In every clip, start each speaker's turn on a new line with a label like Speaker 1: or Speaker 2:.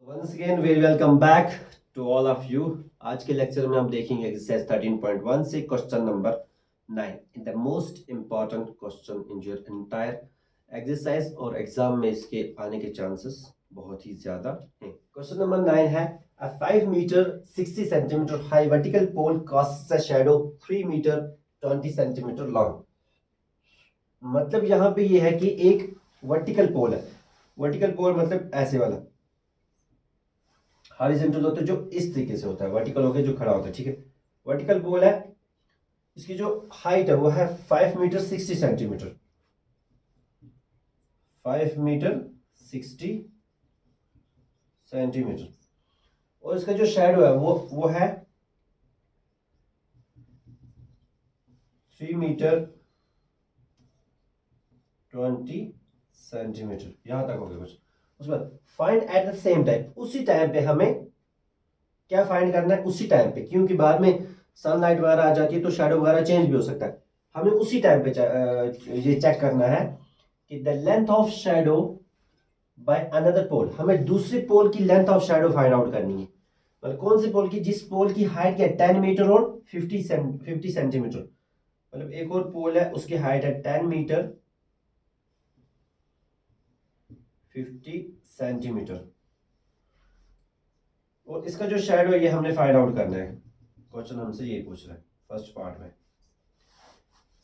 Speaker 1: Once again very welcome back to all of you. आज के lecture में हम देखेंगे एक्सरसाइज 13.1 से question number 9 in the most important question in your entire exercise और exam में इसके आने के चांसेस बहुत ही ज्यादा हैं। क्वेश्चन नंबर 9 है a 5 metre 60 centimetre high vertical pole casts a shadow 3 metre 20 centimetre long. मतलब यहाँ पे ये है कि एक वर्टिकल पोल है। वर्टिकल पोल मतलब ऐसे वाला, हॉरिजॉन्टल होता है जो इस तरीके से होता है, वर्टिकल हो गया जो खड़ा होता है, ठीक है। वर्टिकल पोल है, इसकी जो हाइट है वो है 5 मीटर 60 सेंटीमीटर, 5 मीटर 60 सेंटीमीटर। और इसका जो शैडो है वो है 3 मीटर 20 सेंटीमीटर। यहां तक हो गया कुछ। उसके बाद find at the same time, उसी टाइम पे हमें क्या फाइंड करना है, उसी टाइम पे, क्योंकि बाद में सनलाइट वगैरह आ जाती है तो शेडो वगैरह चेंज भी हो सकता है। हमें उसी टाइम पे ये चेक करना है कि the length of shadow by another pole. हमें दूसरे पोल की length of shadow find out करनी है। मतलब कौन से पोल की, जिस पोल की हाइट क्या है 10 मीटर और 50 सेंटीमीटर। मतलब एक और पोल है उसकी हाइट है 10 मीटर 50 सेंटीमीटर और इसका जो शेडो है ये हमने फाइंड आउट करना है। क्वेश्चन हमसे ये पूछ रहा है फर्स्ट पार्ट में।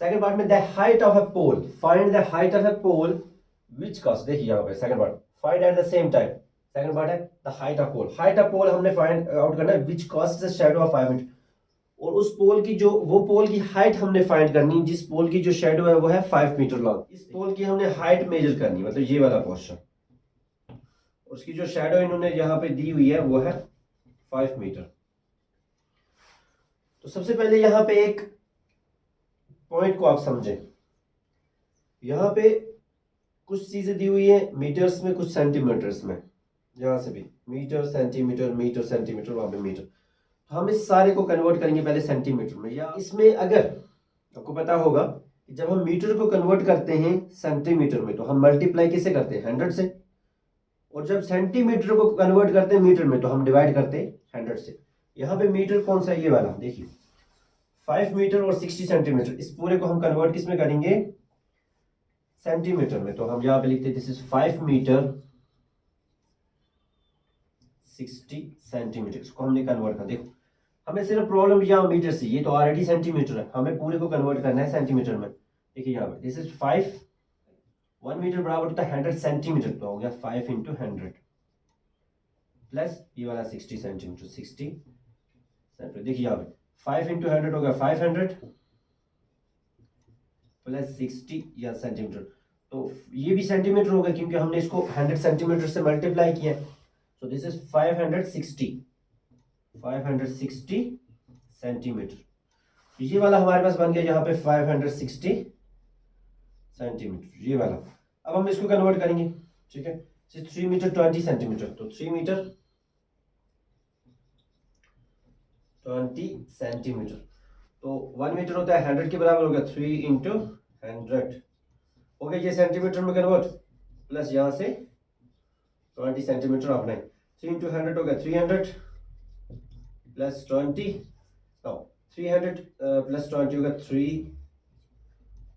Speaker 1: सेकंड पार्ट में the height of a pole, find the height of a pole which casts. देखिए यहाँ पे second part find at the same time. Second part है the height of pole. Height of pole हमने find out करना है which casts the shadow of 5 metre. और उस पोल की जो, वो पोल की हाइट हमने फाइंड करनी, जिस पोल की जो शेडो है वो है 5 मीटर लॉन्ग। इस पोल की हमने हाइट मेजर करनी, मतलब ये वाला पोर्शन। उसकी जो शेडो इन्होंने यहाँ पे दी हुई है वो है 5 मीटर। तो सबसे पहले यहाँ पे एक पॉइंट को आप समझें। यहाँ पे कुछ चीजें दी हुई है मीटर्स में, कुछ सेंटीमीटर्स में। यहां से भी मीटर सेंटीमीटर मीटर सेंटीमीटर, वहां पे मीटर। तो हम इस सारे को कन्वर्ट करेंगे पहले सेंटीमीटर में। या इसमें अगर आपको पता होगा कि जब हम मीटर को कन्वर्ट करते हैं सेंटीमीटर में तो हम मल्टीप्लाई किससे करते हैं, 100 से। और जब सेंटीमीटर को कन्वर्ट करते हैं मीटर में तो हम डिवाइड करते हैं 100 से। यहाँ पे मीटर कौन सा है, ये वाला देखिए 5 मीटर और 60 सेंटीमीटर। इस पूरे को हम कन्वर्ट किस में करेंगे, सेंटीमीटर में। तो हम यहाँ पे लिखते हैं दिस इज 5 मीटर 60 सेंटीमीटर। इसको हमने कन्वर्ट कर, देखो हमें सिर्फ प्रॉब्लम यहाँ मीटर से, ये तो ऑलरेडी सेंटीमीटर है, हमें पूरे को कन्वर्ट करना है सेंटीमीटर में। देखिए यहाँ पे दिस इज 5, 1 मीटर बराबर होता है 100 सेंटीमीटर, तो हो गया 5 इंटू 100 प्लस ये वाला 60 सेंटीमीटर, 60 सेंटीमीटर। देखिए यहाँ पे 5 इंटू 100 हो गया 500 प्लस 60 या सेंटीमीटर। तो ये भी सेंटीमीटर होगा क्योंकि हमने इसको 100 सेंटीमीटर से मल्टीप्लाई किया। सो दिस इज 560 सेंटीमीटर। ये वाला हमारे पास बन गया यहाँ पे 560 सेंटीमीटर, ये वाला। अब हम इसको कन्वर्ट करेंगे, ठीक है। 3 मीटर 20 सेंटीमीटर, तो 3 मीटर 20 सेंटीमीटर। तो 1 मीटर होता है 100 के बराबर, हो गया 3 इंटू 100 हो गया ये सेंटीमीटर में कन्वर्ट, प्लस यहाँ से 20 सेंटीमीटर अपना है। 3 इंटू 100 हो गया 300 प्लस 20, 300 प्लस 20 होगा 320।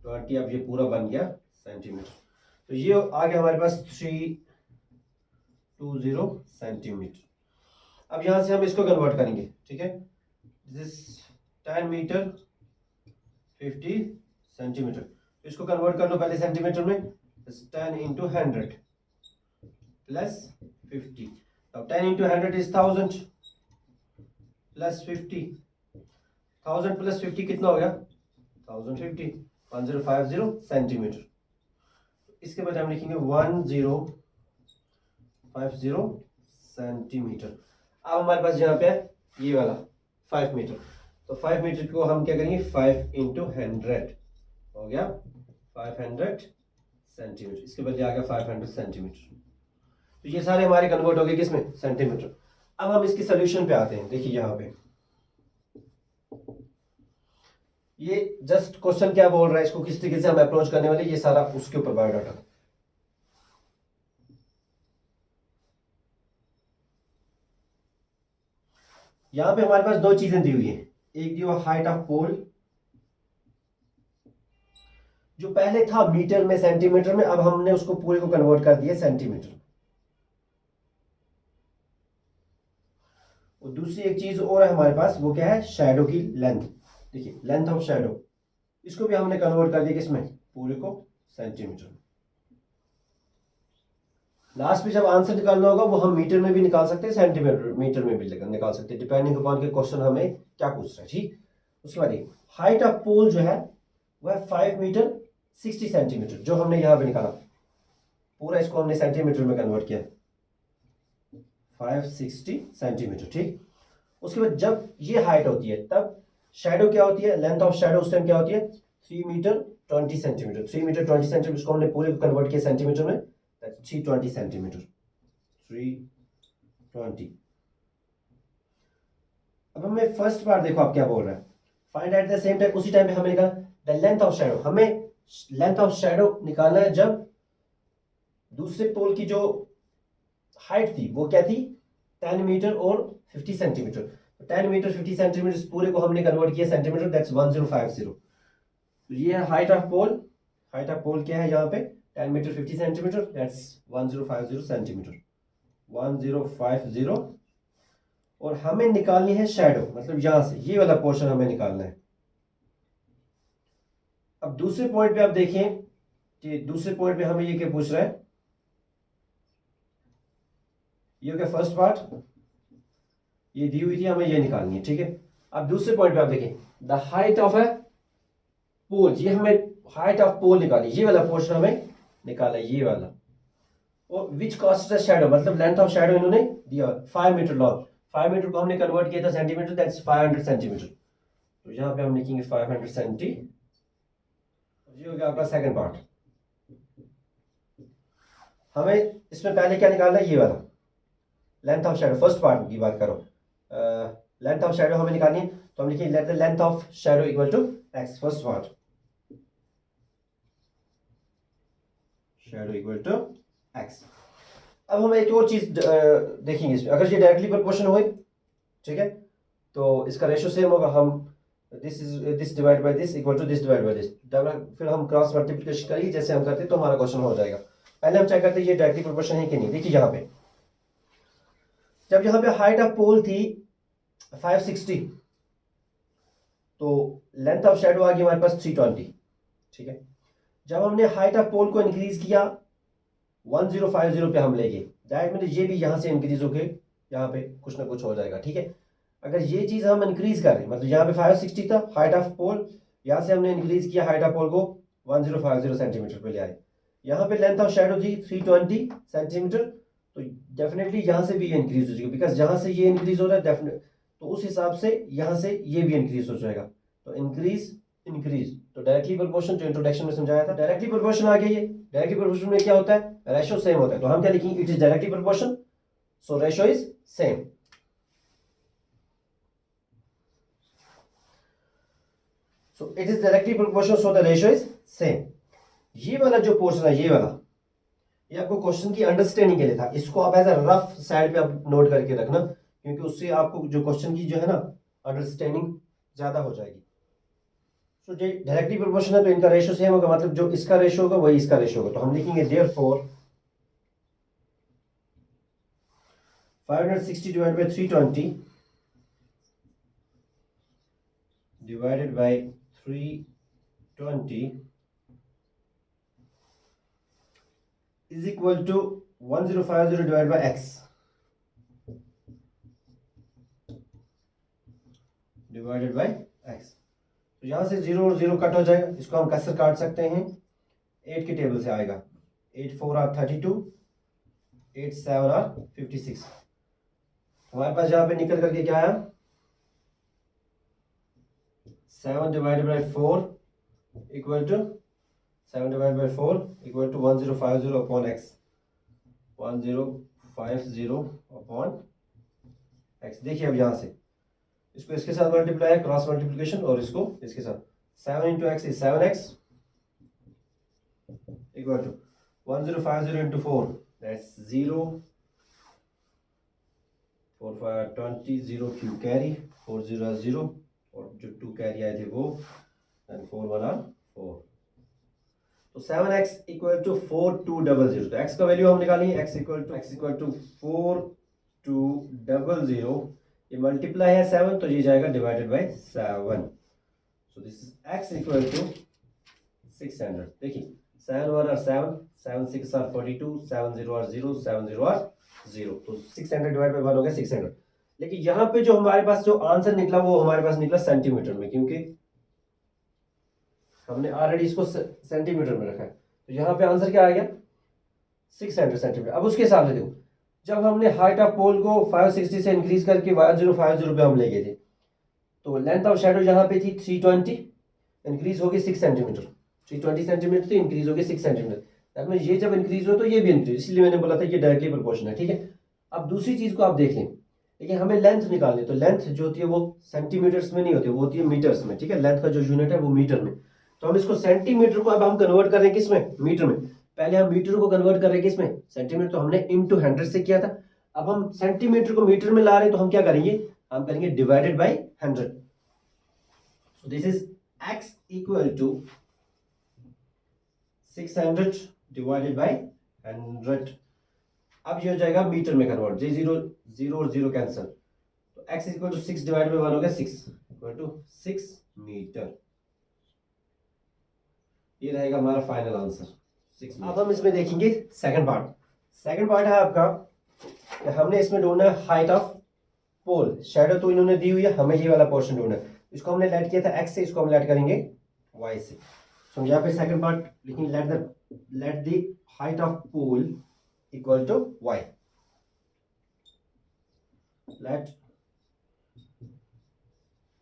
Speaker 1: अब ये पूरा बन गया सेंटीमीटर। तो ये आ गया हमारे पास 320 सेंटीमीटर। अब यहां से हम इसको कन्वर्ट करेंगे, ठीक है। This 10 metre 50 centimetre. इसको कन्वर्ट कर लो पहले सेंटीमीटर में। 10 इंटू 100 प्लस 50। अब 10 इंटू 100 इज 1000 प्लस 50, 1000 प्लस 50 कितना हो गया 1050, 1050 सेंटीमीटर। इसके बाद हम लिखेंगे 1050 सेंटीमीटर। अब हमारे पास यहाँ पे है ये वाला 5 मीटर। तो 5 मीटर को हम क्या करेंगे 5 इंटू 100 हो गया 500 सेंटीमीटर। इसके बदले आ गया 500 सेंटीमीटर। तो ये सारे हमारे कन्वर्ट हो गए किसमें, सेंटीमीटर। अब हम इसके सोल्यूशन पे आते हैं। देखिए यहाँ पे ये जस्ट क्वेश्चन क्या बोल रहा है, इसको किस तरीके से हम अप्रोच करने वाले, ये सारा उसके ऊपर बायोडाटा। यहां पे हमारे पास दो चीजें दी हुई है, एक दी हुआ हाइट ऑफ पोल, जो पहले था मीटर में सेंटीमीटर में, अब हमने उसको पूरे को कन्वर्ट कर दिया सेंटीमीटर। और दूसरी एक चीज और है हमारे पास, वो क्या है, शैडो की लेंथ। देखिए लेंथ ऑफ शैडो, इसको भी हमने कन्वर्ट कर दिया किसमें, पूरे को सेंटीमीटर में। लास्ट में जब आंसर निकालना होगा वो हम मीटर में भी निकाल सकते हैं, सेंटीमीटर मीटर में भी निकाल सकते हैं, डिपेंडिंग अपॉन के क्वेश्चन हमें क्या पूछ रहा है। ठीक, उसके बाद हाइट ऑफ पोल जो है वह है 5 मीटर 60 सेंटीमीटर, जो हमने यहाँ पे निकाला, पूरा इसको हमने सेंटीमीटर में कन्वर्ट किया, 560 सेंटीमीटर। ठीक, उसके बाद जब ये हाइट होती है तब शैडो क्या होती है, लेंथ ऑफ शैडो उस टाइम क्या होती है, 3 मीटर 20 सेंटीमीटर। 3 मीटर 20 सेंटीमीटर, इसको हमने पूरे कन्वर्ट किया सेंटीमीटर में, 320 सेंटीमीटर, 320। अब हमें फर्स्ट पार्ट देखो आप क्या बोल रहा है, find at the same time, उसी टाइम पे हमें निकाला द लेंथ ऑफ शैडो। हमें लेंथ ऑफ शैडो निकालना है जब दूसरे पोल की जो हाइट थी वो क्या थी, 10 मीटर और 50 सेंटीमीटर। 10 मीटर 50 सेंटीमीटर, इस पूरे को हमने कन्वर्ट किया सेंटीमीटर, दैट्स 1050। तो ये है height of pole. Height of pole क्या है यहाँ पे, 10 मीटर 50 सेंटीमीटर, दैट्स 1050 सेंटीमीटर, 1050। और हमें निकालनी है शैडो, मतलब यहां से ये वाला पोर्शन हमें निकालना है। अब दूसरे पॉइंट पे आप देखें कि दूसरे पॉइंट पे हमें ये क्या पूछ रहा है, ये क्या फर्स्ट पार्ट ये दी हुई थी, हमें ये निकालनी है। ठीक है, अब दूसरे पॉइंट पे आप देखें द हाइट ऑफ ए पोल, ये हमें हाइट ऑफ पोल निकाली, ये वाला पोर्शन हमें निकाला, ये वाला। और विच कॉस्ट द शैडो, मतलब लेंथ ऑफ शैडो इन्होंने दिया 5 मीटर लॉन्ग, 5 मीटर को हमने कन्वर्ट किया था सेंटीमीटर, दैट्स 500 सेंटीमीटर। तो यहां पे हम लिखेंगे 500 सेंटी। ये हो गया आपका सेकंड पार्ट। हमें इसमें पहले क्या निकालना है, ये वाला length of shadow, first part की बात करो, लेंथ ऑफ शैडो हमें निकालनी है, तो हम लिखेंगे let the length of shadow equal to x, first part shadow equal to x. अब हम एक और चीज देखेंगे इसमें, अगर ये डायरेक्टली प्रोपोर्शन हो, ठीक है, तो इसका रेशियो सेम होगा, हम this divide by this equal to this divide by this, फिर हम क्रॉस मल्टीप्लिकेशन करिए जैसे हम करते हैं तो हमारा क्वेश्चन हो जाएगा। पहले हम चेक करते हैं ये डायरेक्टली प्रोपोर्शन है कि नहीं। देखिए यहाँ पे जब यहाँ पे हाइट ऑफ पोल थी 560, तो लेंथ ऑफ शैडो आ गई हमारे पास 320। ठीक है, जब हमने हाइट ऑफ पोल को इंक्रीज किया 1050 पे हम ले गए, दैट मीन ये भी यहाँ से इंक्रीज होके यहाँ पे कुछ ना कुछ हो जाएगा। ठीक है, अगर ये चीज हम इंक्रीज कर रहे हैं, मतलब यहाँ पे 560 था हाइट ऑफ पोल, यहाँ से हमने इंक्रीज किया हाइट ऑफ पोल को 1050 सेंटीमीटर पे ले आए, यहाँ पे लेंथ ऑफ शैडो थी 320 सेंटीमीटर, तो डेफिनेटली यहाँ से भी ये इंक्रीज हो जाएगा, बिकॉज जहाँ से ये इंक्रीज हो रहा है डेफिनेट, तो उस हिसाब से यहाँ से ये भी इंक्रीज हो जाएगा, तो इंक्रीज इंक्रीज। तो डायरेक्टली प्रोपोर्शन जो इंट्रोडक्शन में समझाया था, डायरेक्टली प्रोपोर्शन आ गया। ये डायरेक्टली प्रोपोर्शन में क्या होता है, रेशियो सेम होता है, तो हम क्या लिखेंगे, it is directly proportion, so ratio is same. So it is directly proportional, so the ratio is same। ये वाला जो पोर्शन है, ये वाला, ये आपको क्वेश्चन की अंडरस्टैंडिंग के लिए था, इसको आप एज अ रफ साइड पे आप नोट करके रखना, क्योंकि उससे आपको जो क्वेश्चन की जो है ना अंडरस्टैंडिंग ज्यादा हो जाएगी। सो जो डायरेक्टली प्रोपोर्शन है तो इनका रेशियो सेम होगा, मतलब जो इसका रेशियो होगा वही इसका रेशियो होगा, तो हम लिखेंगे therefore 560 divided by 320 divided by 320 is equal to 1050 divided by x divided by x। तो यहां से 0 और 0 कट हो जाएगा, इसको हम कसर काट सकते हैं, 8 के टेबल से आएगा, 8 4 आर 32, 8 7 आर 56। हमारे पास यहां पे निकल करके क्या आया, 7 divided by 4 equal to 7 divided by 4 equal to 1050 upon x, 1050 upon x। देखिए अब यहां से इसको इसके साथ मल्टीप्लाई है, क्रॉस मल्टीप्लिकेशन, और इसको इसके साथ 7 into x is 7x equal to 1050 into 4 that's 0, 4 5 20 0 Q carry 4 0 0 और जो 2 कैरी आए थे वो एंड 4 1 आर 4। तो 7x इक्वल टू 4200। तो x का वैल्यू हम निकालेंगे x इक्वल टू 4200। ये मल्टीप्लाई है 7 तो ये जाएगा divided by 7। So this is x equal to 600। देखिए 7 1 are 7 7 6 are 42 7 0 are 0 7 0 are 0। तो 600 डिवाइड बाय 1 हो गया 600। लेकिन यहाँ पे जो हमारे पास जो आंसर निकला वो हमारे पास निकला सेंटीमीटर में, क्योंकि हमने ऑलरेडी इसको सेंटीमीटर में रखा है। तो यहाँ पे आंसर क्या आ गया 600 सेंटीमीटर। अब उसके हिसाब से देखो, जब हमने हाइट ऑफ पोल को 560 से इंक्रीज करके 1050 पे हम ले गए थे, तो लेंथ ऑफ शेडो यहाँ पे थी 320, इंक्रीज होगी 6 सेंटीमीटर। 320 सेंटीमीटर थी, इंक्रीज होगी 6 सेंटीमीटर। दैट मीन ये जब इंक्रीज हो तो ये भी इंक्रीज, इसलिए मैंने बोला था कि डायरेक्टली प्रोपोर्शनल है। ठीक है, अब दूसरी चीज को आप देख लें, लेकिन हमें लेंथ निकालनी है। तो लेंथ जो होती है वो सेंटीमीटर्स में नहीं होती, वो होती है मीटर्स में। ठीक है, लेंथ का जो यूनिट है वो मीटर में। तो हम इसको सेंटीमीटर को अब हम कन्वर्ट कर रहे हैं किसमें, मीटर में। पहले हम मीटर को कन्वर्ट कर रहे हैं किसमें, सेंटीमीटर। तो हमने इनटू 100 से किया था। अब हम सेंटीमीटर को मीटर में ला रहे हैं, तो हम क्या करेंगे, हम करेंगे divided by 100। So this is x equal to 600 divided by 100। अब ये हो जाएगा मीटर में कन्वर्ट, जे 0 0 और 0 कैंसिल। तो x equal to 6 divided by 1 हो गया 6 इक्वल टू 6 मीटर। ये रहेगा हमारा फाइनल आंसर 6 मीटर। अब हम इसमें देखेंगे सेकंड पार्ट। सेकंड पार्ट है आपका कि हमने इसमें ढूंढना है हाइट ऑफ पोल। शैडो तो इन्होंने दी हुई है, हमें ये वाला पोर्शन ढूंढना है। इसको हमने लेट किया था x से, इसको हम लेट करेंगे y से। तो यहाँ पे सेकंड पार्ट लिखेंगे, let the height of pole equal to y। Let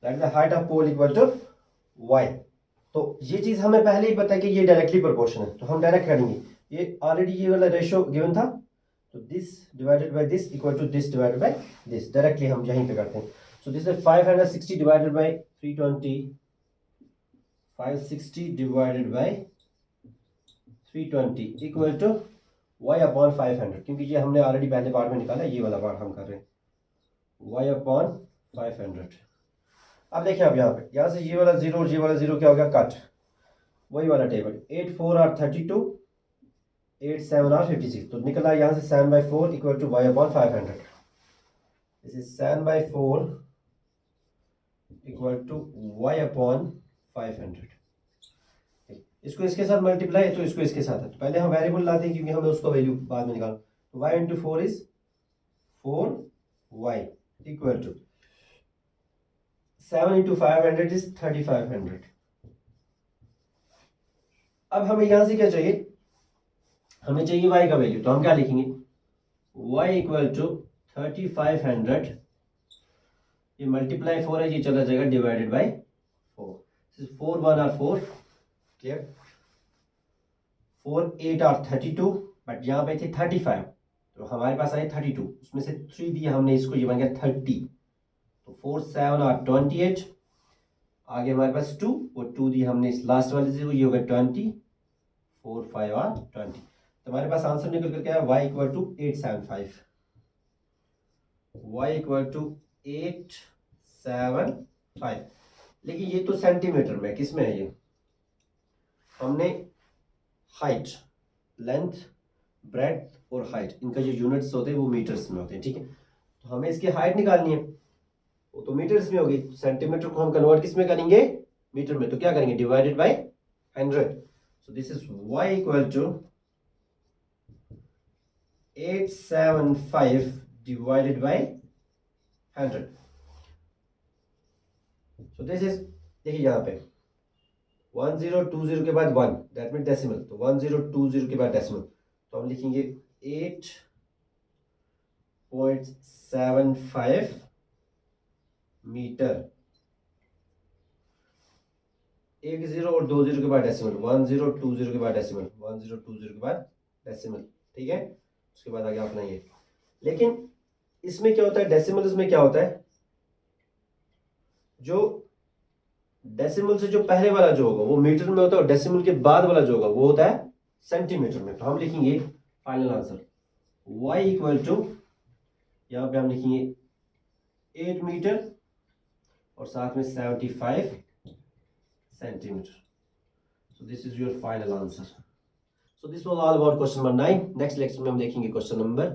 Speaker 1: the height of pole equal to y। तो ये चीज हमें पहले ही पता है कि ये डायरेक्टली प्रोपोर्शन है, तो हम डायरेक्ट करेंगे। ये ऑलरेडी ये वाला रेशियो गिवन था, तो this divided by this equal to this divided by this. Directly हम यहीं पे करते हैं। So this is 560 divided by 320, 560 divided by 320 equal to y upon 500, क्योंकि ये हमने ऑलरेडी पहले पार्ट में निकाला, ये वाला पार्ट हम कर रहे हैं y अपॉन 500। अब देखिए आप यहाँ से ये वाला 0 और ये वाला 0 क्या हो गया, कट। वही वाला टेबल, 8 4 आर 32, 8 7 आर 56। तो निकला यहाँ से 7/4 equal to y upon 500। This is 7/4 equal to y upon 500। इसको इसके साथ मल्टीप्लाई है तो इसको इसके साथ है। तो पहले हम वेरिएबल लाते हैं, क्योंकि हमें उसका वैल्यू बाद में निकालना। तो y into 4 is 4y equal to 7 into 500 is 3500। अब हमें यहां से क्या चाहिए, हमें चाहिए y का वैल्यू। तो हम क्या लिखेंगे, y इक्वल टू 3500, ये मल्टीप्लाई 4 है, ये चला जाएगा divided by 4। 4 1 are 4, clear. 4 8 are 32, but यहाँ पे थे 35, तो हमारे पास आए 32, उसमें से 3 दिया हमने इसको, ये बन गया 30। तो 4 7 आर 28, आगे हमारे पास 2, और 2 दिया हमने इस लास्ट वाले से, ये होगा 20। 4 5 आर 20। तो हमारे पास आंसर निकल कर क्या है, y equal to 875। y equal to 875। लेकिन ये तो सेंटीमीटर में, किस में है ये, हमने हाइट, लेंथ, ब्रेड्थ और हाइट, इनका जो यूनिट्स होते हैं वो मीटर्स में होते हैं। ठीक है, तो हमें इसकी हाइट निकालनी है, वो तो मीटर्स में होगी। सेंटीमीटर को हम कन्वर्ट किस में करेंगे, मीटर में। तो क्या करेंगे, divided by 100। So this is y equal to 875 divided by 100। So this is, देखिए यहाँ पे 1020 के बाद 1, दैट मीन डेसिमल। तो 1020 के बाद डेसिमल, तो हम लिखेंगे 8.75 मीटर। 1 0 और 2 0 के बाद डेसिमल, 1020 के बाद डेसिमल, 1020 के बाद डेसिमल। ठीक है, उसके बाद आगे अपना ये। लेकिन इसमें क्या होता है, डेसिमल में क्या होता है, जो डेसिमल से जो पहले वाला जो होगा वो मीटर में होता है, और डेसिमल के बाद वाला जो होगा वो होता है सेंटीमीटर में। तो हम लिखेंगे final answer y equal to, यहाँ पे हम लिखेंगे 8 मीटर और साथ में 75 centimetre. So this is your final answer. So this was all about question number 9. Next lecture में हम देखेंगे क्वेश्चन नंबर